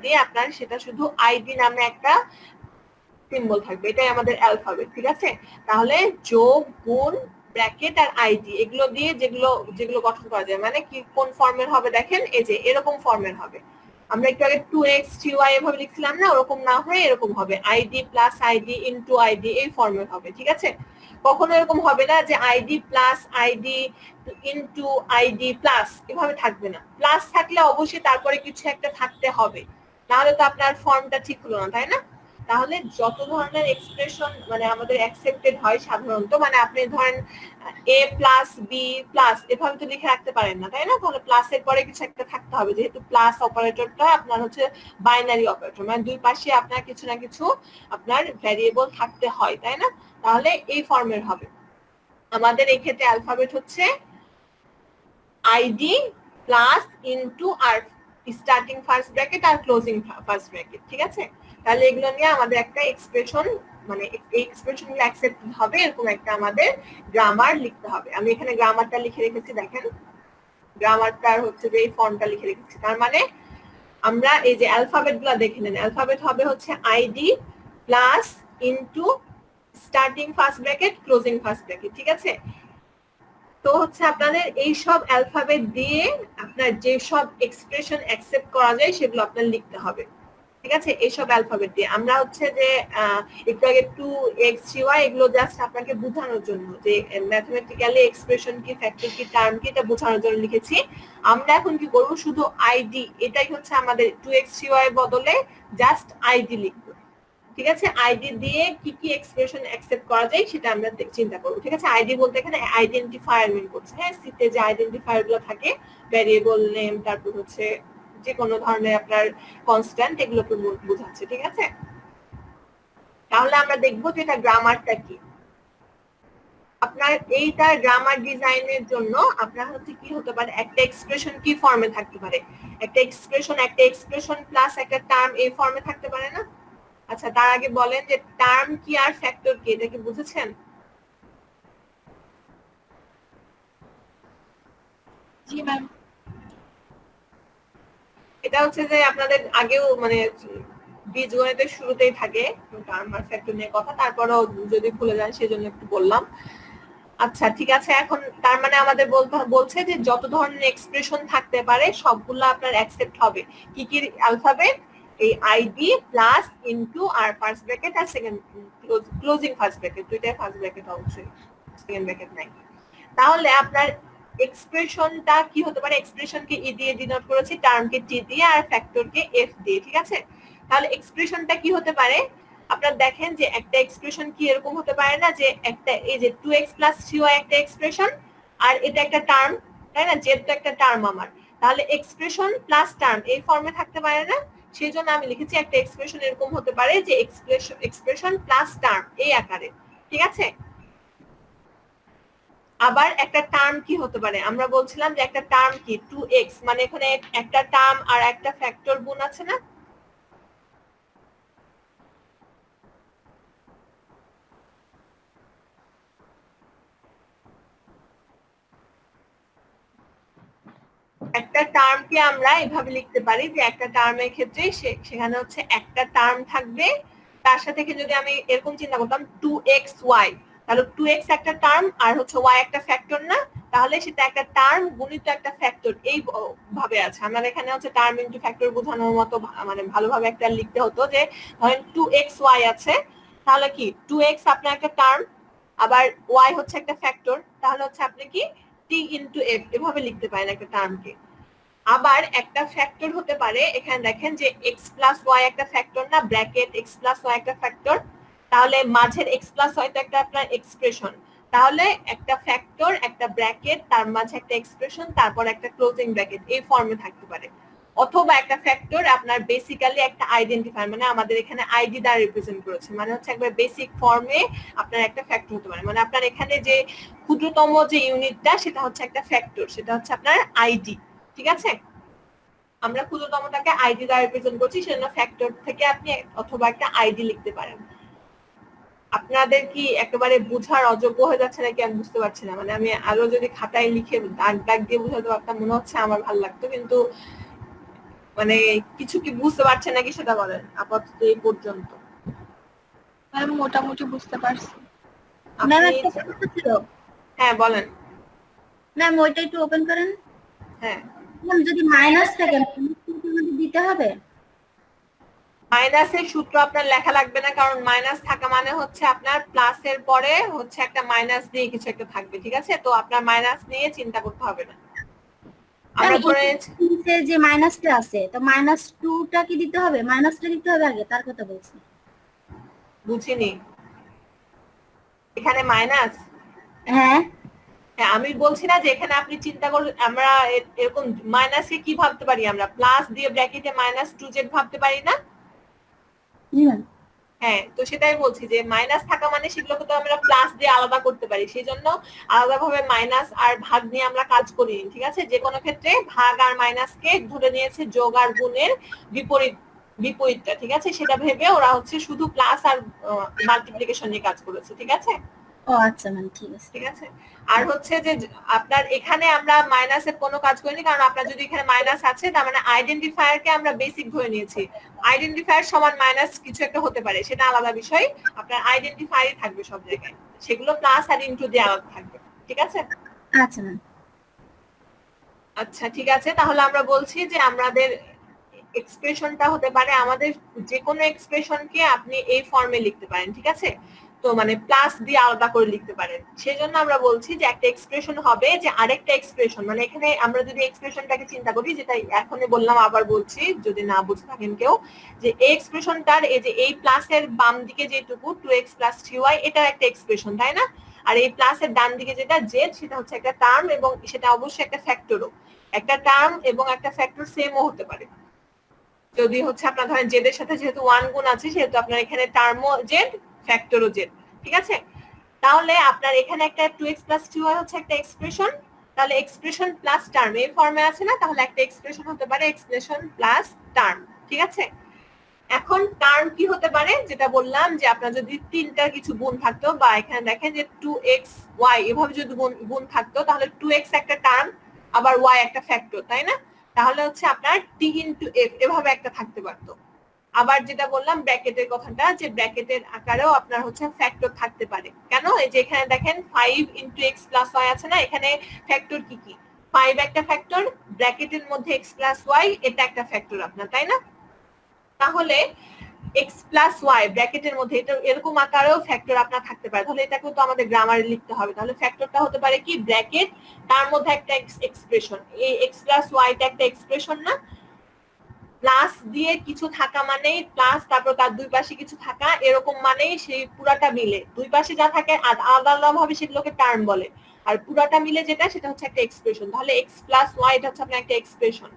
দিয়ে আপনার সেটা শুধু আইডি নামে একটা সিম্বল থাকবে, এটাই আমাদের অ্যালফাবেট, ঠিক আছে? তাহলে যোগ, গুণ, ব্র্যাকেট আর আইডি এগুলো দিয়ে যেগুলো যেগুলো গঠন করা যায়, মানে কি কোন ফর্মের হবে দেখেন, এই যে এরকম ফর্মের হবে। আমরা একটু আগে 2x 3y এভাবে লিখছিলাম না, ওরকম না হয়ে এরকম হবে, ID plus ID into ID, এই ফর্মের হবে, ঠিক আছে? কখনো এরকম হবে না যে ID plus ID into ID plus, এভাবে থাকবে না। প্লাস থাকলে অবশ্যই তারপরে কিছু একটা থাকতে হবে, নাহলে তো আপনার ফর্মটা ঠিক হলো না, তাই না? তাহলে যত ধরনের এক্সপ্রেশন মানে আমাদের অ্যাকসেপ্টেড হয় সাধারণত, মানে আপনি ধরেন a প্লাস বি প্লাস এভাবে তো লিখে রাখতে পারেন না, তাই না? তাহলে প্লাসের পরে কিছু একটা থাকতে হবে, যেহেতু প্লাস অপারেটরটা আপনার হচ্ছে বাইনারি অপারেটর, মানে দুই পাশে আপনার কিছু না কিছু আপনার ভ্যারিয়েবল থাকতে হয়, তাই না? তাহলে এই ফর্মের হবে। আমাদের এই ক্ষেত্রে অ্যালফাবেট হচ্ছে ID plus into are starting first bracket R closing first bracket, ঠিক আছে? তাহলে এগুলো নিয়ে আমাদের একটা এক্সপ্রেশন, মানে এই এক্সপ্রেশন গুলো অ্যাকসেপ্ট হবে এরকম একটা আমাদের গ্রামার লিখতে হবে। আমি এখানে গ্রামারটা লিখে রেখেছি, দেখেন গ্রামারটার হচ্ছে যে এই ফর্মটা লিখে রেখেছি। তার মানে আমরা এই যে অ্যালফাবেট গুলো দেখে নেন, অ্যালফাবেট হবে হচ্ছে ID plus into starting first bracket closing first bracket, ঠিক আছে? তো হচ্ছে আপনাদের এই সব অ্যালফাবেট দিয়ে আপনার যে সব এক্সপ্রেশন অ্যাকসেপ্ট করা যায় সেগুলো আপনার লিখতে হবে, ঠিক আছে? এইসব অ্যালফাবেট দিয়ে আমরা হচ্ছে যে একটু আগে 2x 3y এগুলো জাস্ট আপনাকে বোঝানোর জন্য যে ম্যাথমেটিক্যালি এক্সপ্রেশন কি, ফ্যাক্টর কি, টার্ম কি, এটা বোঝানোর জন্য লিখেছি। আমরা এখন কি করব, শুধু আইডি, এটাই হচ্ছে আমাদের 2x 3y এর বদলে জাস্ট আইডি লিখবো, ঠিক আছে? আইডি দিয়ে কি কি এক্সপ্রেশন অ্যাকসেপ্ট করা যায় সেটা আমরা চিন্তা করব, ঠিক আছে? আইডি বলতে এখানে আইডেন্টিফায়ার মিন করছে, হ্যাঁ, সিতে যে আইডেন্টিফায়ার গুলো থাকে, ভ্যারিয়েবল নেম, তারপর হচ্ছে যে কোনো ধরনের আপনার কনস্ট্যান্ট, এগুলোকে বোঝাচ্ছে, ঠিক আছে? তাহলে আমরা দেখবো যে এটা গ্রামারটা কি। আপনার এইটা গ্রামার ডিজাইনের জন্য আপনার হচ্ছে কি হতে পারে, একটা এক্সপ্রেশন কি ফর্মে থাকতে পারে, একটা এক্সপ্রেশন প্লাস একটা টার্ম এই ফর্মে থাকতে পারে না? আচ্ছা, তার আগে বলেন যে টার্ম কি আর ফ্যাক্টর কি, এটা কি বুঝেছেন? জি ম্যাম। এটা হচ্ছে যে আপনাদের আগেও মানে বীজগণিতের শুরুতেই থাকে টার্ম আর ফ্যাক্টর নিয়ে কথা, তারপরেও যদি ভুলে যান সেজন্য একটু বললাম। আচ্ছা, ঠিক আছে। এখন তার মানে আমাদের বলছে যে যত ধরনের এক্সপ্রেশন থাকতে পারে সবগুলো আপনার অ্যাকসেপ্ট হবে। কি কি অ্যালফাবেট? এই আইডি প্লাস ইনটু আর ফার্স্ট ব্র্যাকেট আর সেকেন্ড ক্লোজিং ফার্স্ট ব্র্যাকেট, দুইটাই ফার্স্ট ব্র্যাকেট অবশ্যই, সেকেন্ড ব্র্যাকেট নাই। তাহলে আপনার এক্সপ্রেশনটা কি হতে পারে? এক্সপ্রেশনকে ই দিয়ে ডিনোট করেছি, টার্মকে টি দিয়ে আর ফ্যাক্টরকে এফ দিয়ে, ঠিক আছে? তাহলে এক্সপ্রেশনটা কি হতে পারে? আপনারা দেখেন যে একটা এক্সপ্রেশন কি এরকম হতে পারে না যে একটা এই যে 2x 3y একটা এক্সপ্রেশন আর এটা একটা টার্ম, তাই না? যেহেতু একটা টার্ম আমার, তাহলে এক্সপ্রেশন প্লাস টার্ম এই ফর্মে থাকতে পারে না? সেই জন্য আমি লিখেছি একটা এক্সপ্রেশন এরকম হতে পারে যে এক্সপ্রেশন প্লাস টার্ম এই আকারে, ঠিক আছে? আবার একটা টার্ম কি হতে পারে? আমরা বলছিলাম যে একটা টার্ম কি 2x, মানে এখানে একটা টার্ম আর একটা ফ্যাক্টর গুণ আছে না? একটা টার্মকে আমরা এভাবে লিখতে পারি যে একটা টার্মের ক্ষেত্রে সেখানে হচ্ছে একটা টার্ম থাকবে, তার সাথে যদি আমি এরকম চিন্তা করতাম 2xy, তাহলে 2x একটা টার্ম আর হচ্ছে y একটা ফ্যাক্টর না? তাহলে সেটা একটা টার্ম গুণিত একটা ফ্যাক্টর, এই ভাবে আছে। আমার এখানে হচ্ছে টার্ম ইনটু ফ্যাক্টর বোঝানোর মতো মানে ভালোভাবে একটা লিখতে হতো যে ধরেন 2xy আছে, তাহলে কি 2x আপনার একটা টার্ম, আবার y হচ্ছে একটা ফ্যাক্টর, তাহলে হচ্ছে আপনি কি t ইনটু f এভাবে লিখতে পারেন একটা টার্মকে। আবার একটা ফ্যাক্টর হতে পারে, এখানে দেখেন যে x প্লাস y একটা ফ্যাক্টর না, ব্র্যাকেট x প্লাস y একটা ফ্যাক্টর, তাহলে মাঝের x প্লাস y তো একটা আপনার এক্সপ্রেশন, তাহলে একটা ফ্যাক্টর একটা ব্র্যাকেট তার মাঝে একটা এক্সপ্রেশন তারপর একটা ক্লোজিং ব্র্যাকেট এই ফর্মে থাকতে পারে। অথবা একটা ফ্যাক্টর আপনার বেসিক্যালি একটা আইডেন্টিফায়ার, মানে আমাদের এখানে আইডি দ্বারা রিপ্রেজেন্ট করেছে, মানে হচ্ছে একবার বেসিক ফর্মে আপনার একটা ফ্যাক্টর হতে পারে, মানে আপনার এখানে যে ক্ষুদ্রতম যে ইউনিটটা সেটা হচ্ছে একটা ফ্যাক্টর, সেটা হচ্ছে আপনার আইডি, ঠিক আছে? আমরা ক্ষুদ্রতমটাকে আইডি দ্বারা রিপ্রেজেন্ট করছি, সেজন্য ফ্যাক্টর থেকে আপনি অথবা একটা আইডি লিখতে পারেন। আপনাদের কি একেবারে বুঝার অযোগ্য হয়ে যাচ্ছে নাকি আমি বুঝতে পারছি না, মানে আমি আরো যদি খাতায় লিখে দাগ দাগ দিয়ে বুঝাতে পারতাম মনে হচ্ছে আমার ভালো লাগতো, কিন্তু মানে কিছু কি বুঝতে পারছেন নাকি সেটা বলেন আপাতত এই পর্যন্ত। ম্যাম মোটামুটি বুঝতে পারছি। আপনি ম্যাম একটা প্রশ্ন ছিল। হ্যাঁ বলেন। ম্যাম ওইটা একটু ওপেন করেন। হ্যাঁ, ম্যাম যদি মাইনাস থাকে দিতে হবে? মাইনাসের সূত্র আপনার লেখা লাগবে না, কারণ মাইনাস থাকা মানে হচ্ছে আপনার প্লাসের পরে হচ্ছে একটা মাইনাস দিয়ে কিছু একটা থাকবে, ঠিক আছে? তো আপনার মাইনাস নিয়ে চিন্তা করতে হবে না। আমরা ধরে যে মাইনাসটা আছে, তো মাইনাস 2টা কি দিতে হবে? মাইনাসটা দিতে হবে আগে, তার কথা বলছি। বুঝিনি এখানে মাইনাস। হ্যাঁ, হ্যাঁ, আমি বলছি না যে এখানে আপনি চিন্তা করুন, আমরা এরকম মাইনাসকে কি ভাবতে পারি, আমরা প্লাস দিয়ে ব্র্যাকেটে -2z ভাবতে পারি না? হ্যাঁ, তো সেটাই বলছি যে মাইনাস থাকা মানে সেগুলোকে তো আমরা প্লাস দিয়ে আলাদা করতে পারি, সেই জন্য আলাদাভাবে মাইনাস আর ভাগ নিয়ে আমরা কাজ করিনি, ঠিক আছে? যে কোনো ক্ষেত্রে ভাগ আর মাইনাসকে ধরে নিয়েছে যোগ আর গুণের বিপরীতটা, ঠিক আছে? সেটা ভেবে ওরা হচ্ছে শুধু প্লাস আর মাল্টিপ্লিকেশন নিয়ে কাজ করেছে, ঠিক আছে? ও আচ্ছা ম্যাম, ঠিক আছে। ঠিক আছে। আর হচ্ছে যে আপনার এখানে আমরা মাইনাসের কোনো কাজ করিনি, কারণ আপনার যদি এখানে মাইনাস আছে তার মানে আইডেন্টিফায়ারকে আমরা বেসিক ধরে নিয়েছি। আইডেন্টিফায়ার সমান মাইনাস কিছু একটা হতে পারে, সেটা আলাদা বিষয়। আপনার আইডেন্টিফায়ারই থাকবে সব জায়গায়, সেগুলো প্লাস আর ইনটু দিয়ে আলাদা থাকবে, ঠিক আছে? আচ্ছা ম্যাম। আচ্ছা ঠিক আছে, তাহলে আমরা বলছি যে আমাদের এক্সপ্রেশনটা হতে পারে, আমাদের যে কোনো এক্সপ্রেশনকে আপনি এই ফর্মে লিখতে পারেন, ঠিক আছে? তো মানে প্লাস দিয়ে আলাদা করে লিখতে পারেন। সেজন্য আমরা বলছি যে একটা এক্সপ্রেশন হবে যে আরেকটা এক্সপ্রেশন, মানে এখানে আমরা যদি এক্সপ্রেশনটাকে চিন্তা করি, যেটা এখনই বললাম আবার বলছি যদি না বুঝে থাকেন কেউ, যে এই এক্সপ্রেশনটার এই যে এই প্লাসের বাম দিকে যেটুকু 2x + 3y এটা একটা এক্সপ্রেশন, তাই না? আর এই প্লাসের ডান দিকে যেটা z সেটা হচ্ছে একটা টার্ম, এবং সেটা অবশ্যই একটা ফ্যাক্টরও। একটা টার্ম এবং একটা ফ্যাক্টর সেমও হতে পারে। যদি হচ্ছে আপনার ধরেন জেড এর সাথে যেহেতু 1 গুণ আছে, সেহেতু আপনার এখানে টার্মও জেড, ফ্যাক্টরও জেড, ঠিক আছে? তাহলে আপনার এখানে একটা 2x + 2y হচ্ছে একটা এক্সপ্রেশন, তাহলে এক্সপ্রেশন প্লাস টার্ম এই ফর্মে আছে না, তাহলে একটা এক্সপ্রেশন হতে পারে এক্সপ্রেশন প্লাস টার্ম, ঠিক আছে? এখন টার্ম কি হতে পারে, যেটা বললাম যে আপনার যদি তিনটা কিছু গুণ থাকতো, বা এখানে দেখেন যে 2xy এভাবে যদি গুণ থাকতো, তাহলে 2x একটা টার্ম আবার y একটা ফ্যাক্টর, তাই না? তাহলে হচ্ছে আপনার t * f এভাবে একটা থাকতে পারতো। আবার যেটা বললাম ব্র্যাকেটের কথাটা, যে ব্র্যাকেটের আকারেও আপনার হচ্ছে ফ্যাক্টর থাকতে পারে। কেন? এই যে এখানে দেখেন 5 * x + y আছে না, এখানে ফ্যাক্টর কি কি? 5 একটা ফ্যাক্টর, ব্র্যাকেটের মধ্যে x + y এটা একটা ফ্যাক্টর আপনার, তাই না? তাহলে x + y ব্র্যাকেটের মধ্যে এটা এরকম আকারেও ফ্যাক্টর আপনার থাকতে পারে। তাহলে এটাকেও তো আমাদের গ্রামারে লিখতে হবে। তাহলে ফ্যাক্টরটা হতে পারে কি, ব্র্যাকেট তার মধ্যে একটা এক্সপ্রেশন, এই x + y টা একটা এক্সপ্রেশন না? প্লাস দিয়ে কিছু থাকা মানেই প্লাস, তারপর তার দুই পাশে কিছু থাকা, এরকম মানেই সেই পুরাটা মিলে দুই পাশে যা থাকে আলাদা আলাদা ভাবে সেগুলোকে টার্ম বলে, আর পুরাটা মিলে যেটা সেটা হচ্ছে একটা এক্সপ্রেশন। তাহলে x + y এটা হচ্ছে আপনার একটা এক্সপ্রেশন,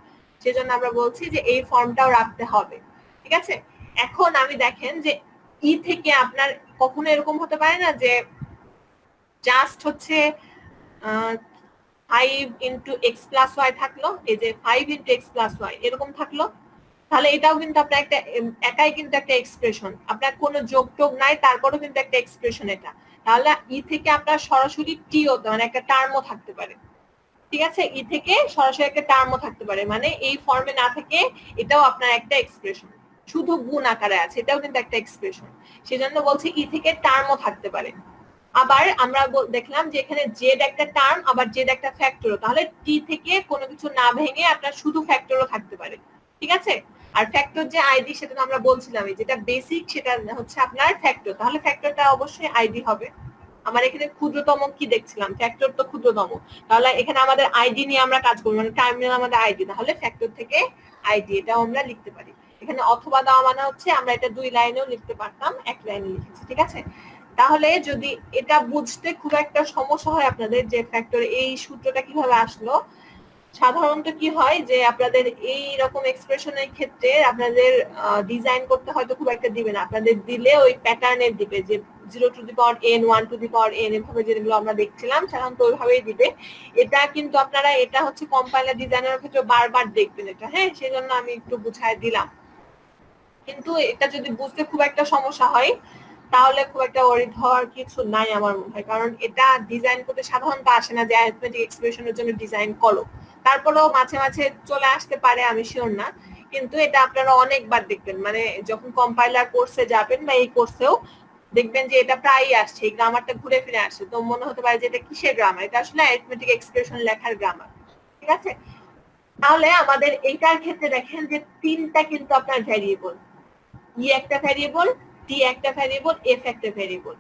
সেজন্য আমরা বলছি যে এই ফর্মটাও রাখতে হবে, ঠিক আছে? এখন আমি দেখেন যে ই থেকে আপনার কখনো এরকম হতে পারে না যে জাস্ট হচ্ছে 5 * x + y থাকলো, এই যে 5 * x + y এরকম থাকলো, তাহলে এটাও কিন্তু আপনার একটা একাই কিন্তু একটা এক্সপ্রেশন, আপনার কোনো যোগ টোগ নাই, তারপরেও কিন্তু একটা এক্সপ্রেশন এটা। তাহলে ই থেকে আপনার সরাসরি টিও মানে একটা টার্মও থাকতে পারে, ঠিক আছে? ই থেকে সরাসরি একটা টার্মও থাকতে পারে, মানে এই ফর্মে না থেকে এটাও আপনার একটা এক্সপ্রেশন, শুধু গুণ আকারে আছে, এটাও কিন্তু একটা এক্সপ্রেশন। সেজন্য বলছি ই থেকে টার্মও থাকতে পারে। আবার আমরা দেখলাম যে এখানে জেড একটা টার্ম, আবার জেড একটা ফ্যাক্টরও, তাহলে টি থেকে কোনো কিছু না ভেঙে আপনার শুধু ফ্যাক্টরও থাকতে পারে, ঠিক আছে? আর ফ্যাক্টর যে আইডি সেটা তো আমরা বলছিলাম, যেটা বেসিক সেটা হচ্ছে আপনার ফ্যাক্টর, তাহলে ফ্যাক্টরটা অবশ্যই আইডি হবে। আমার এখানে ক্ষুদ্রতম কি দেখছিলাম, ফ্যাক্টর তো ক্ষুদ্রতম, তাহলে এখানে আমাদের আইডি নিয়ে আমরা কাজ করবো, মানে টার্মিনাল আমাদের আইডি, তাহলে ফ্যাক্টর থেকে আইডি এটাও আমরা লিখতে পারি। এখানে অথবা দেওয়া মানে হচ্ছে আমরা এটা 2 লাইনেও লিখতে পারতাম, 1 লাইনে লিখেছি, ঠিক আছে? তাহলে যদি এটা বুঝতে খুব একটা সমস্যা হয় আপনাদের যে ফ্যাক্টর এই সূত্রটা কিভাবে আসলো, সাধারণত কি হয় যে আপনাদের এই রকম এক্সপ্রেশনের ক্ষেত্রে আপনাদের ডিজাইন করতে হয়তো খুব একটা দিবে না, আপনাদের দিলে ওই প্যাটার্নের দিবে, যে 0 to the power n 1 to the power n এভাবে যেগুলো আমরা দেখছিলাম সাধারণত ওইভাবেই দিবে। এটা কিন্তু আপনারা এটা হচ্ছে কম্পাইলার ডিজাইনের ক্ষেত্রে বারবার দেখবেন এটা, হ্যাঁ? সেজন্য আমি একটু বুঝায় দিলাম। কিন্তু এটা যদি বুঝতে খুব একটা সমস্যা হয় তাহলে খুব একটা ওয়ারিড হওয়ার কিছু নাই আমার মনে হয়, কারণ এটা ডিজাইন করতে সাধারণত আসে না যে অ্যারিথমেটিক এক্সপ্রেশনের জন্য ডিজাইন করো, তারপরেও মাঝে মাঝে চলে আসতে পারে, আমি শিওর না। কিন্তু এটা আপনারা অনেকবার দেখবেন, মানে যখন কম্পাইলার কোর্সে যাবেন বা এই কোর্সেও দেখবেন যে এটা প্রায়ই আসছে, এই গ্রামারটা ঘুরে ফিরে আসছে। তো মনে হতে পারে যে এটা কিসের গ্রামার, এটা আসলে অ্যারিথমেটিক এক্সপ্রেশন লেখার গ্রামার। ঠিক আছে, তাহলে আমাদের এইটার ক্ষেত্রে দেখেন যে তিনটা কিন্তু আপনার ভ্যারিয়েবল, ই একটা ভ্যারিয়েবল, টি একটা ভ্যারিয়েবল, এফ একটা ভ্যারিয়েবল।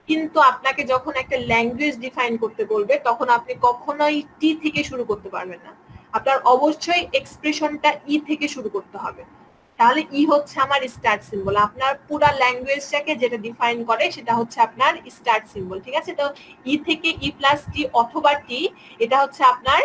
কিন্তু আপনাকে যখন একটা ল্যাঙ্গুয়েজ ডিফাইন করতে বলবে তখন আপনি কখনোই টি থেকে শুরু করতে পারবেন না, আপনার অবশ্যই এক্সপ্রেশনটা ই থেকে শুরু করতে হবে। তাহলে ই হচ্ছে আমার স্টার্ট সিম্বল, আপনার পুরো ল্যাঙ্গুয়েজটাকে যেটা ডিফাইন করে সেটা হচ্ছে আপনার স্টার্ট সিম্বল। ঠিক আছে, তো ই থেকে ই প্লাস টি অথবা টি, এটা হচ্ছে আপনার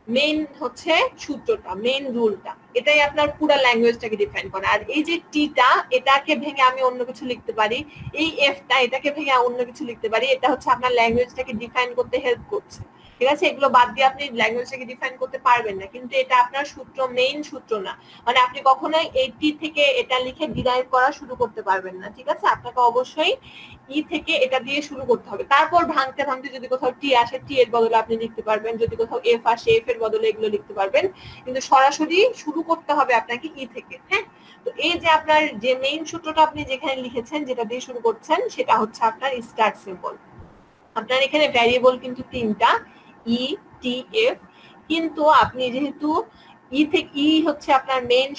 মেইন হচ্ছে সূত্রটা, মেইন রুলটা, এটাই আপনার পুরো ল্যাঙ্গুয়েজটাকে ডিফাইন করে। আর এই যে টিটা, এটাকে ভেঙে আমি অন্য কিছু লিখতে পারি, এই এফটা এটাকে ভেঙে অন্য কিছু লিখতে পারি, এটা হচ্ছে আপনার ল্যাঙ্গুয়েজটাকে ডিফাইন করতে হেল্প করছে। ঠিক আছে, এগুলো বাদ দিয়ে আপনি ল্যাঙ্গুয়েজটাকে ডিফাইন করতে পারবেন না, কিন্তু এটা আপনার সূত্র, মেইন সূত্র না। মানে আপনি কখনোই এই টি থেকে এটা লিখে ডিরাইভ করা শুরু করতে পারবেন না। ঠিক আছে, আপনাকে অবশ্যই ই থেকে এটা দিয়ে শুরু করতে হবে, তারপর ভাঙতে ভাঙতে যদি কোথাও টি আসে টি এর বদলে আপনি লিখতে পারবেন, যদি কোথাও এফ আসে এফ এর বদলে এগুলো লিখতে পারবেন, কিন্তু সরাসরি শুরু করতে হবে আপনাকে ই থেকে। হ্যাঁ, তো এই যে আপনার যে মেইন সূত্রটা আপনি যেখানে লিখেছেন, যেটা দিয়ে শুরু করছেন, সেটা হচ্ছে আপনার স্টার্ট সিম্বল। আপনার এখানে ভ্যারিয়েবল কিন্তু তিনটা, ই, টি, এফ। কিন্তু আপনি যেহেতু ই থেকে, ই হচ্ছে আপনার মেইন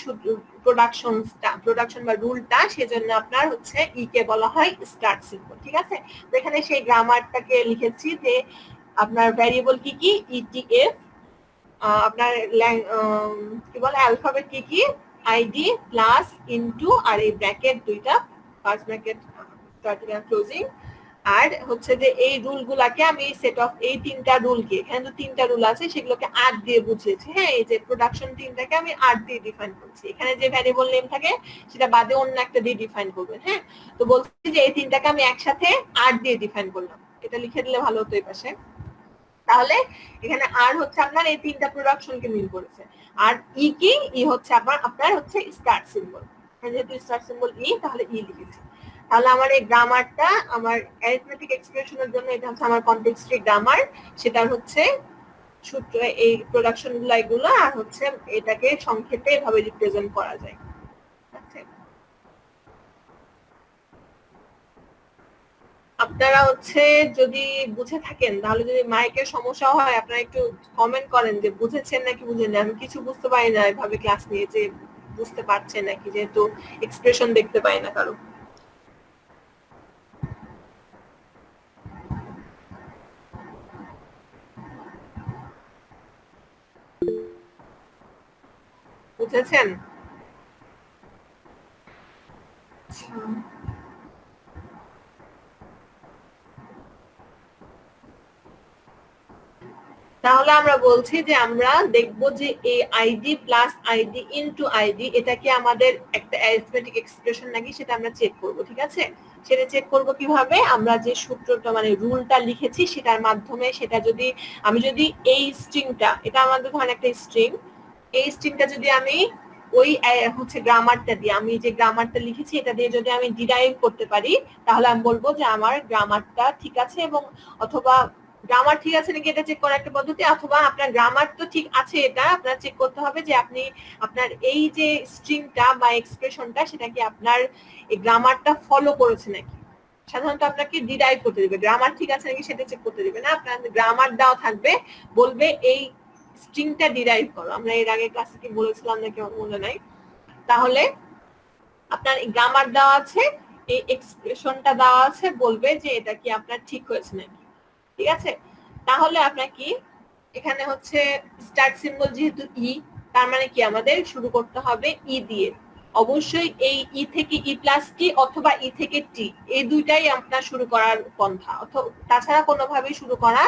প্রোডাকশন বা রুলটা, সেজন্য আপনার হচ্ছে ই কে বলা হয় স্টার্ট সিম্বল। ঠিক আছে, তো এখানে সেই গ্রামারটাকে লিখেছি যে আপনার ভ্যারিয়েবল কি কি, ই, টি, এফ, আপনার কি বলে অ্যালফাবেট কি কি, আইডি প্লাস ইনটু, আর এই ব্র্যাকেট দুইটা, ফার্স্ট ব্র্যাকেট স্টার্টিং আর ক্লোজিং। আর হচ্ছে যে এই রুল গুলাকে আমি সেট অফ, এই তিনটা রুলকে, এখানে তো তিনটা রুল আছে, সেগুলোকে 8 দিয়ে বুঝিয়েছি। হ্যাঁ, এই যে প্রোডাকশন তিনটাকে আমি 8 দিয়ে ডিফাইন করছি, এখানে যে ভ্যারিয়েবল নেম থাকে সেটা বাদে অন্য একটা দিয়ে ডিফাইন করবেন। হ্যাঁ, তো বলছি যে এই তিনটাকে আমি একসাথে 8 দিয়ে ডিফাইন করলাম, এটা লিখে দিলে ভালো হতো এই পাশে। তাহলে এখানে আর হচ্ছে আপনার এই তিনটা প্রোডাকশনকে মিল করেছে। আর ই কি, ই হচ্ছে আপনার হচ্ছে স্টার্ট সিম্বল, যেহেতু স্টার্ট সিম্বল ই, তাহলে ই লিখেছি। তাহলে আমার এই গ্রামারটা, আমার অ্যারিথমেটিক এক্সপ্রেশনের জন্য এটা হচ্ছে আমার কনটেক্সট গ্রামার, সেটা হচ্ছে সূত্র, এই প্রোডাকশন গুলো এগুলো, আর হচ্ছে এটাকে সংক্ষেপে এভাবে রিপ্রেজেন্ট করা যায়। আপনারা হচ্ছে যদি বুঝে থাকেন, তাহলে যদি মাইকের সমস্যা হয় আপনারা একটু কমেন্ট করেন যে বুঝেছেন নাকি বুঝেন না। আমি কিছু বুঝতে পারি না এভাবে ক্লাস নিয়ে, যে বুঝতে পারছেন নাকি, যেহেতু এক্সপ্রেশন দেখতে পাই না কারো। বুঝেছেন? আচ্ছা, তাহলে আমরা বলছি যে আমরা দেখবো যে এই ID plus ID into ID, এটা কি আমাদের একটা অ্যারিথমেটিক এক্সপ্রেশন নাকি, সেটা আমরা চেক করব। ঠিক আছে, সেটা চেক করব কিভাবে, আমরা যে সূত্রটা মানে রুলটা লিখেছি সেটার মাধ্যমে। সেটা যদি আমি, যদি এই স্ট্রিংটা, এটা আমাদের ধরেন একটা স্ট্রিং, এই স্ট্রিংটা যদি আমি ওই হচ্ছে গ্রামারটা দিয়ে, আমি যে গ্রামারটা লিখেছি এটা দিয়ে যদি আমি ডিরাইভ করতে পারি, তাহলে আমি বলবো যে আমার গ্রামারটা ঠিক আছে। এবং অথবা গ্রামার ঠিক আছে নাকি এটা চেক করার একটা পদ্ধতি, অথবা আপনার গ্রামার তো ঠিক আছে, এটা আপনার চেক করতে হবে যে আপনি আপনার এই যে স্ট্রিংটা বা এক্সপ্রেশনটা, সেটা কি আপনার এই গ্রামারটা ফলো করেছে নাকি। সাধারণত আপনাকে ডিরাইভ করতে দিবে, গ্রামার ঠিক আছে নাকি সেটা চেক করতে দিবে না, আপনার গ্রামার দেওয়া থাকবে, বলবে এই স্ট্রিংটা ডিরাইভ করো। আমরা এর আগে ক্লাসে কি বলেছিলাম নাকি মনে নাই। তাহলে আপনার গ্রামার দেওয়া আছে, এই এক্সপ্রেশনটা দেওয়া আছে, বলবে যে এটা কি আপনার ঠিক হয়েছে নাকি। ঠিক আছে, তাহলে আপনার কি এখানে হচ্ছে স্টার্ট সিম্বল যেহেতু ই, তার মানে কি আমাদের শুরু করতে হবে ই দিয়ে। অবশ্যই এই ই থেকে ই প্লাস টি অথবা ই থেকে টি, এই দুইটাই আপনার শুরু করার পন্থা, তাছাড়া কোনোভাবেই শুরু করা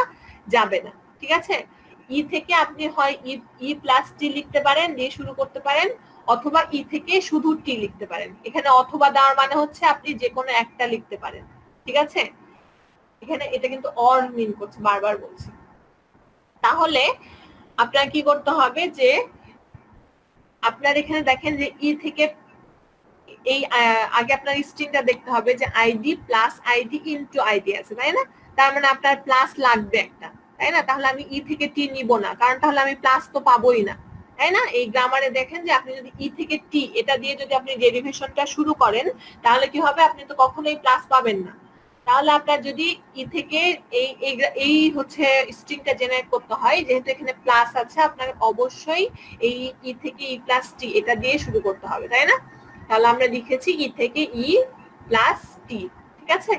যাবে না। ঠিক আছে, ই থেকে আপনি হয় ই প্লাস টি লিখতে পারেন, দিয়ে শুরু করতে পারেন, অথবা ই থেকে শুধু টি লিখতে পারেন। এখানে অথবা দেওয়ার মানে হচ্ছে আপনি যে কোনো একটা লিখতে পারেন। ঠিক আছে, এখানে এটা কিন্তু অর মিন করছে, বারবার বলছি। তাহলে আপনার কি করতে হবে যে আপনার এখানে দেখেন যে ই থেকে এই আগে আপনার স্ট্রিংটা দেখতে হবে যে ID plus ID into ID আছে, তাই না? তার মানে আপনার প্লাস লাগবে একটা, তাই না? তাহলে আমি ই থেকে টি নিব না, কারণ তাহলে আমি প্লাস তো পাবোই না। তাই না? এই গ্রামারে দেখেন যে আপনি যদি ই থেকে টি এটা দিয়ে যদি আপনি ডেরিভেশনটা শুরু করেন তাহলে কি হবে, আপনি তো কখনোই প্লাস পাবেন না। তাহলে আপনার যদি ই থেকে এই এই হচ্ছে স্ট্রিংটা জেনারেট করতে হয়, যেহেতু এখানে প্লাস আছে, আপনার অবশ্যই এই ই থেকে ই প্লাস টি এটা দিয়ে শুরু করতে হবে, তাই না? তাহলে আমরা লিখেছি ই থেকে ই প্লাস টি, ঠিক আছে?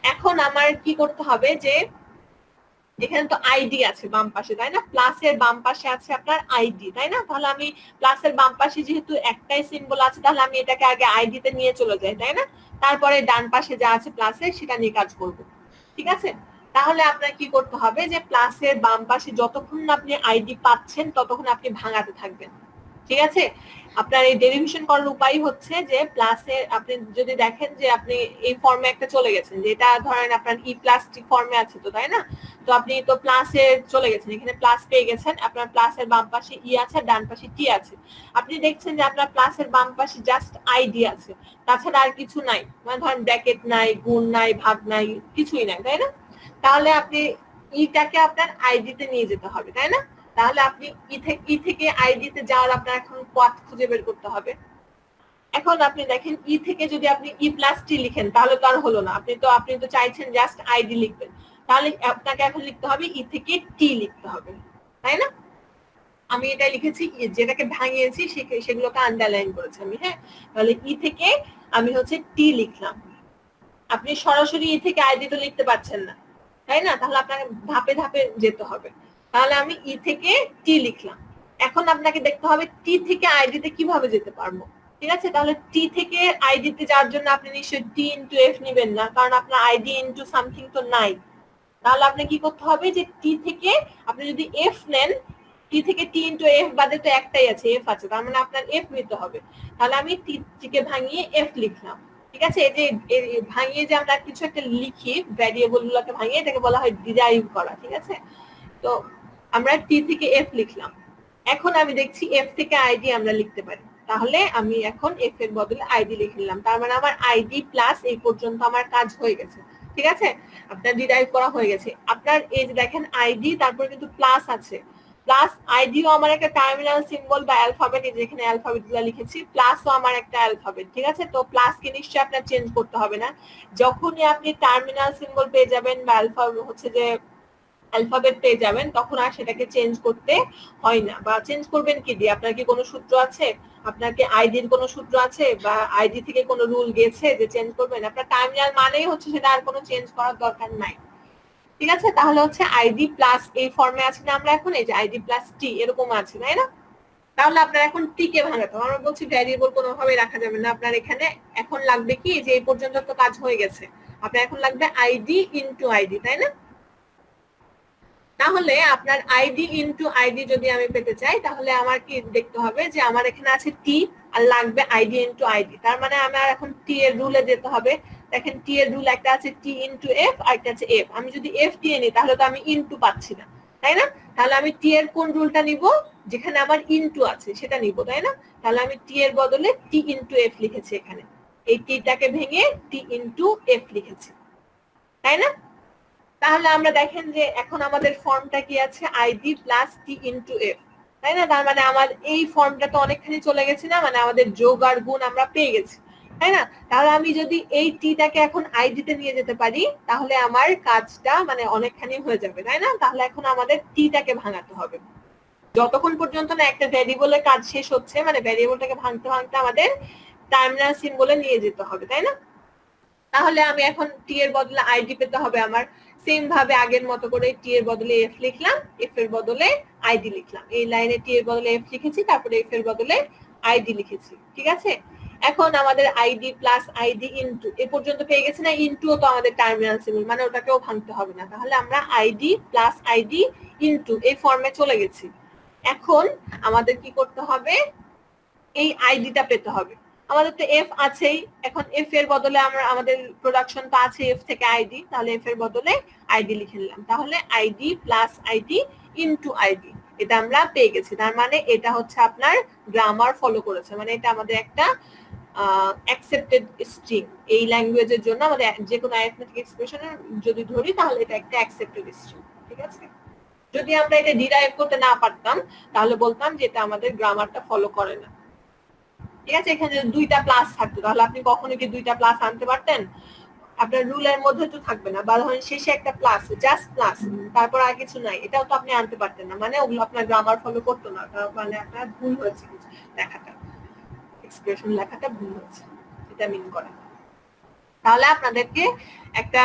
এখন আমার কি করতে হবে যে এখানে তো আইডি আছে বাম পাশে, তাই না? প্লাসের বাম পাশে আছে আপনার আইডি, তাই না? তাহলে আমি প্লাসের বাম পাশে যেহেতু একটাই সিম্বল আছে, তাহলে আমি এটাকে আগে আইডি তে নিয়ে চলে যাই, তাই না? তারপরে ডান পাশে যা আছে প্লাসের সেটা নিয়ে কাজ করব, ঠিক আছে? তাহলে আপনার কি করতে হবে যে প্লাসের বাম পাশে যতক্ষণ না আপনি আইডি পাচ্ছেন ততক্ষণ আপনি ভাঙাতে থাকবেন, ঠিক আছে? আপনার এই ডেরিভেশন করার উপায় হচ্ছে যে প্লাসে আপনি যদি দেখেন যে আপনি এই ফর্মে একটা চলে গেছেন, যেটা ধরেন আপনার ই প্লাস টি ফর্মে আছে তো, তাই না? তো আপনি তো প্লাসে চলে গেছেন, এখানে প্লাস পেয়ে গেছেন, আপনার প্লাসের বাম পাশে ই আছে, ডান পাশে টি আছে। আপনি দেখছেন যে আপনার প্লাসের বাম পাশে জাস্ট আইডি আছে, তাছাড়া আর কিছু নাই, মানে ধরেন ব্র্যাকেট নাই, গুণ নাই, ভাগ নাই, কিছুই নাই, তাই না? তাহলে আপনি ইটাকে আপনার আইডি তে নিয়ে যেতে হবে, তাই না? তাহলে আপনি ই থেকে আইডি তে যাওয়ার আপনার এখন পথ খুঁজে বের করতে হবে। এখন আপনি দেখেন ই থেকে যদি আপনি ই প্লাস টি লিখেন তাহলে তো আর হলো না, আপনি তো চাইছেন জাস্ট আইডি লিখবেন, তাহলে আপনাকে এখন লিখতে হবে ই থেকে টি লিখতে হবে, তাই না? আমি এটা লিখেছি, যেটাকে ভাঙিয়েছি সেগুলোকে আন্ডারলাইন করেছি আমি, হ্যাঁ? তাহলে ই থেকে আমি হচ্ছে টি লিখলাম। আপনি সরাসরি ই থেকে আইডি তো লিখতে পারছেন না, তাই না? তাহলে আপনাকে ধাপে ধাপে যেতে হবে। তাহলে আমি ই থেকে টি লিখলাম। এখন আপনাকে দেখতে হবে টি থেকে আইডি তে কিভাবে যেতে পারবো, ঠিক আছে? তাহলে টি থেকে আইডি তে যাওয়ার জন্য আপনি নিশ্চয়ই টি ইনটু এফ নেবেন না, কারণ আপনার আইডি ইনটু সামথিং তো নাই। তাহলে আপনি কি করতে হবে যে টি থেকে আপনি যদি এফ নেন, টি থেকে টি ইনটু এফ বাদে তো একটাই আছে, এফ আছে, তার মানে আপনার এফ নিতে হবে। তাহলে আমি টি কে ভাঙিয়ে এফ লিখলাম, ঠিক আছে? এই যে ভাঙিয়ে যে আমরা কিছু একটা লিখি, ভ্যারিয়েবল গুলোকে ভাঙিয়ে, এটাকে বলা হয় ডিরাইভ করা, ঠিক আছে? তো আমরা টি থেকে এফ লিখলাম। এখন আমি দেখছি এফ থেকে আইডি আমরা লিখতে পারি, তাহলে আমি এখন এফ এর বদলে আইডি লিখে নিলাম। তার মানে আমার আইডি প্লাস এই পর্যন্ত আমার কাজ হয়ে গেছে, ঠিক আছে? আপনার ডিরাইভ করা হয়ে গেছে। আপনার এই যে দেখেন আইডি, তারপর কিন্তু প্লাস আছে, প্লাস আইডিও আমার একটা টার্মিনাল সিম্বল বা অ্যালফাবেট, যেখানে অ্যালফাবেট গুলো লিখেছি, প্লাসও আমার একটা অ্যালফাবেট, ঠিক আছে? তো প্লাসকে নিশ্চয়ই আপনার চেঞ্জ করতে হবে না। যখনই আপনি টার্মিনাল সিম্বল পেয়ে যাবেন বা হচ্ছে যে অ্যালফাবেট পেয়ে যাবেন, তখন আর সেটাকে চেঞ্জ করতে হয় না। বা চেঞ্জ করবেন কি দিয়ে? আপনার কি কোনো সূত্র আছে? আপনার কি আইডির কোনো সূত্র আছে, বা আইডি থেকে কোনো রুল গেছে যে চেঞ্জ করবেন? আপনার টার্মিনাল মানেই হচ্ছে সেটা আর কোনো চেঞ্জ করার দরকার নাই, ঠিক আছে? তাহলে হচ্ছে আইডি প্লাস এই ফর্মে আছে না আমরা এখন, এই যে আইডি প্লাস টি এরকম আছে, তাই না? তাহলে আপনার এখন টি কে ভাঙাতে হবে। আমরা বলছি ভ্যারিয়েবল কোনোভাবে রাখা যাবে না, আপনার এখানে এখন লাগবে কি, যে এই পর্যন্ত তো কাজ হয়ে গেছে, আপনার এখন লাগবে আইডি ইনটু আইডি, তাই না? তাহলে আপনার আইডি ইনটু আইডি যদি আমি পেতে চাই, তাহলে আমার কি দেখতে হবে যে আমার এখানে আছে টি আর লাগবে আইডি ইনটু আইডি। তার মানে আমার এখন টি এর রুলে যেতে হবে। দেখেন টি এর রুল একটা আছে টি ইনটু এফ, আর একটা আছে এফ। আমি যদি এফ টি নিই তাহলে তো আমি ইনটু পাচ্ছি না, তাই না? তাহলে আমি টি এর কোন রুলটা নিব, যেখানে আমার ইনটু আছে সেটা নিব, তাই না? তাহলে আমি টি এর বদলে টি ইনটু এফ লিখেছি এখানে, এই টিটাকে ভেঙে টি ইনটু এফ লিখেছি, তাই না? তাহলে আমরা দেখেন যে এখন আমাদের ফর্মটা কি আছে, আইডি প্লাস টি ইনটু এফ, তাই না? তার মানে আমার এই ফর্মটা তো অনেকখানি চলে গেছে না, মানে আমাদের যোগ আর গুণ আমরা পেয়ে গেছি, তাই না? তাহলে আমি যদি এই টিটাকে এখন আইডি তে নিয়ে যেতে পারি, তাহলে আমার কাজটা মানে অনেকখানি হয়ে যাবে, তাই না? তাহলে এখন আমাদের টিটাকে ভাঙাতে হবে। যতক্ষণ পর্যন্ত না একটা ভ্যারিয়েবলের কাজ শেষ হচ্ছে, মানে ভ্যারিয়েবলটাকে ভাঙতে ভাঙতে আমাদের টার্মিনাল সিম্বলে নিয়ে যেতে হবে, তাই না? তাহলে আমি এখন টি এর বদলে আইডি পেতে হবে আমার, সেম ভাবে আগের মতো করে টি এর বদলে এফ লিখলাম, এফ এর বদলে আইডি লিখলাম। এই লাইনে টি এর বদলে এফ লিখেছি, তারপরে এফ এর বদলে আইডি লিখেছি, ঠিক আছে? এখন আমাদের ID plus ID into a পর্যন্ত পেয়ে গেছে না, ইনটুও তো আমাদের টার্মিনাল সিম্বল, মানে ওটাকেও ভাঙতে হবে না। তাহলে আমরা আইডি প্লাস আইডি ইনটু এই ফর্মে চলে গেছি। এখন আমাদের কি করতে হবে, এই আইডিটা পেতে হবে। আমাদের তো এফ আছেই, এখন এফ এর বদলে আমরা আমাদের প্রোডাকশন তো আছে এফ থেকে আইডি, তাহলে এফ এর বদলে আইডি লিখে নিলাম। তাহলে ID plus ID into ID, এটা আমরা পেয়ে গেছি। তার মানে এটা হচ্ছে আপনার গ্রামার ফলো করেছে, মানে এটা আমাদের একটা অ্যাকসেপ্টেড স্ট্রিং। এই ল্যাঙ্গুয়েজের জন্য আমাদের যে কোনো অ্যারিথমেটিক এক্সপ্রেশন যদি ধরি তাহলে এটা একটা অ্যাকসেপ্টেড স্ট্রিং, ঠিক আছে? যদি আমরা এটা ডিরাইভ করতে না পারতাম তাহলে বলতাম যে এটা আমাদের গ্রামারটা ফলো করে না। ঠিক আছে, এখানে যদি দুইটা প্লাস থাকতো তাহলে আপনি কখনো কি দুইটা প্লাস আনতে পারতেন? আপনার রুলের মধ্যে তো থাকবে না, বা ধরেন শেষে একটা প্লাস, জাস্ট প্লাস, তারপর আর কিছু নাই, এটাও তো আপনি আনতে পারতেন না, মানে ওগুলো আপনার গ্রামার ফলো করতো না, মানে আপনার ভুল হয়েছে লেখাটা, এক্সপ্রেশন লেখাটা ভুল হয়েছে, এটা মিন করে। তাহলে আপনাদেরকে একটা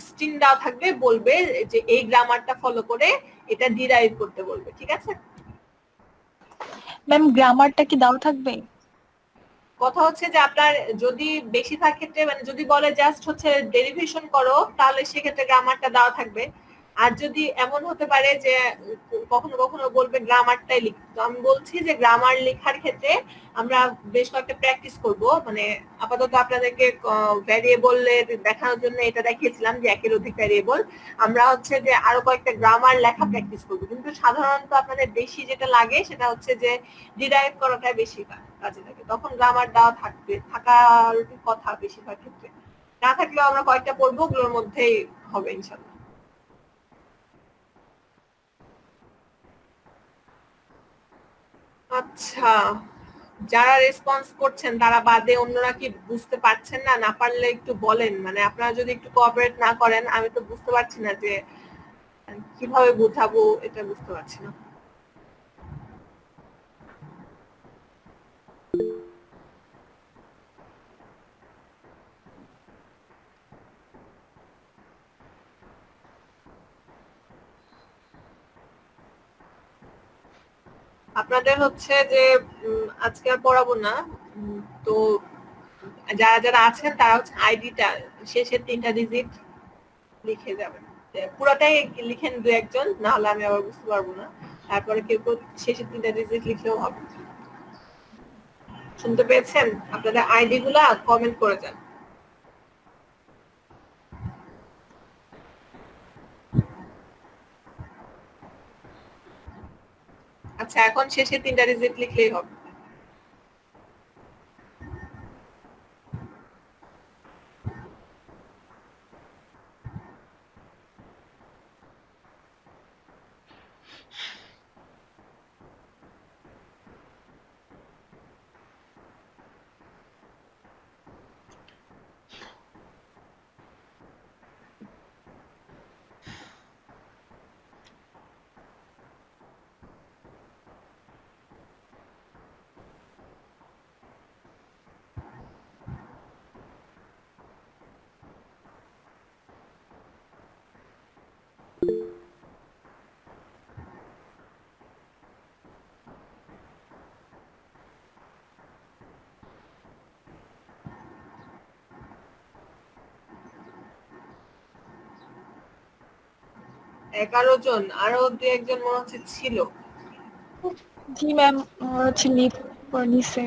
স্ট্রিং দেওয়া থাকবে, বলবে যে এই গ্রামারটা ফলো করে এটা ডিরাইভ করতে বলবে। ঠিক আছে ম্যাম, গ্রামারটা কি দেওয়া থাকবে? কথা হচ্ছে যে আপনার যদি বেশিরভাগ ক্ষেত্রে মানে যদি বলে জাস্ট হচ্ছে ডেরিভেশন করো, তাহলে সেক্ষেত্রে গ্রামারটা দেওয়া থাকবে। আর যদি এমন হতে পারে যে কখনো কখনো বলবে গ্রামারটাই লিখ, তো আমি বলছি যে গ্রামার লেখার ক্ষেত্রে আমরা বেশ কয়েকটা প্র্যাকটিস করব। মানে আপাতত আপনাদেরকে ভ্যারিয়েবলের দেখানোর জন্য এটা দেখিয়েছিলাম যে একের অধিক ভ্যারিয়েবল, আমরা হচ্ছে যে আরো কয়েকটা গ্রামার লেখা প্র্যাকটিস করবো। কিন্তু সাধারণত আপনাদের বেশি যেটা লাগে সেটা হচ্ছে যে ডিরাইভ করাটাই বেশি কাজে লাগে, তখন গ্রামার দেওয়া থাকার কথা বেশিরভাগ ক্ষেত্রে। না থাকলেও আমরা কয়েকটা পড়বো, ওগুলোর মধ্যেই হবে ইনশাল্লাহ। আচ্ছা, যারা রেসপন্স করছেন তারা বাদে অন্যরা কি বুঝতে পারছেন না? না পারলে একটু বলেন, মানে আপনারা যদি একটু কোঅপারেট না করেন আমি তো বুঝতে পারছি না যে কিভাবে বোঝাবো, এটা বুঝতে পারছি না। আপনাদের হচ্ছে যে আজকে আর পড়াবো না, তো যারা যারা আছেন তারা হচ্ছে আইডিটা শেষের 3টা ডিজিট লিখে যাবেন। পুরোটাই লিখেন দু একজন, না হলে আমি আবার বুঝতে পারবো না। তারপরে কেউ কেউ শেষের 3টা ডিজিট লিখলেও হবে। শুনতে পেয়েছেন? আপনাদের আইডি গুলা কমেন্ট করে যান। আচ্ছা, এখন শেষের 3টা ডিজিট লিখলেই হবে। এগারো জন, আরো দু একজন মনে হচ্ছে ছিল। জি ম্যাম, হচ্ছে লিভ নিছে,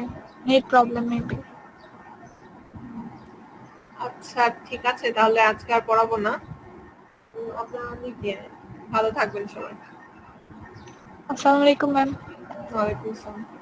নেট প্রবলেম মেবি। আচ্ছা ঠিক আছে, তাহলে আজকে আর পড়াবো না। আপনারা লিখে ভালো থাকবেন সবাই। আসসালামু আলাইকুম ম্যাম। ওয়ালাইকুম আসসালাম।